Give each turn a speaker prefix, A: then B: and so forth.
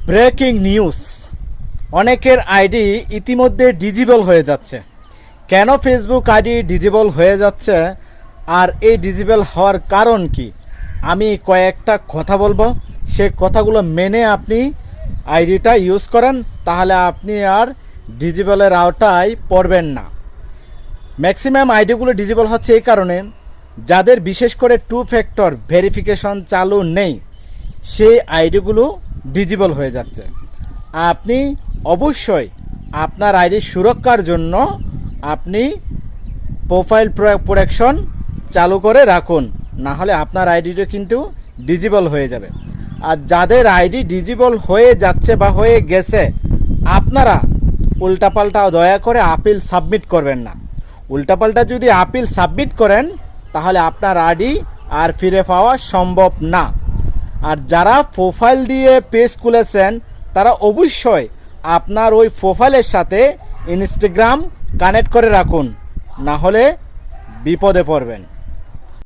A: Breaking news, অনেকের ID ইতিমধ্যে disable হয়ে যাচ্ছে। কেন ফেসবুক আইডি ডিজেবল হয়ে যাচ্ছে আর এই ডিজেবল হওয়ার কারণ কি, আমি কয়েকটা কথা বলবো। সে কথাগুলো মেনে আপনি আইডিটা ইউজ করেন, তাহলে আপনি আর ডিজেবলের আওতায় পড়বেন না। ম্যাক্সিমাম আইডিগুলো ডিজেবল হচ্ছে এই কারণে, যাদের বিশেষ করে 2 ফ্যাক্টর ভেরিফিকেশন চালু নেই, সেই আইডিগুলো ডিজেবল হয়ে যাচ্ছে। আপনি অবশ্যই আপনার আইডি সুরক্ষার জন্য আপনি প্রোফাইল প্রোটেকশন চালু করে রাখুন, না হলে আপনার আইডিটা কিন্তু ডিজেবল হয়ে যাবে। আর যাদের আইডি ডিজেবল হয়ে যাচ্ছে বা হয়ে গেছে, আপনারা উল্টাপাল্টা দয়া করে আপিল সাবমিট করবেন না। উল্টাপাল্টা যদি আপিল সাবমিট করেন, তাহলে আপনার আইডি আর ফিরে পাওয়া সম্ভব না। আর যারা প্রোফাইল দিয়ে পেজ খুলেছেন, তারা অবশ্যই আপনার ওই প্রোফাইলের সাথে ইনস্টাগ্রাম কানেক্ট করে রাখুন, না হলে বিপদে পড়বেন।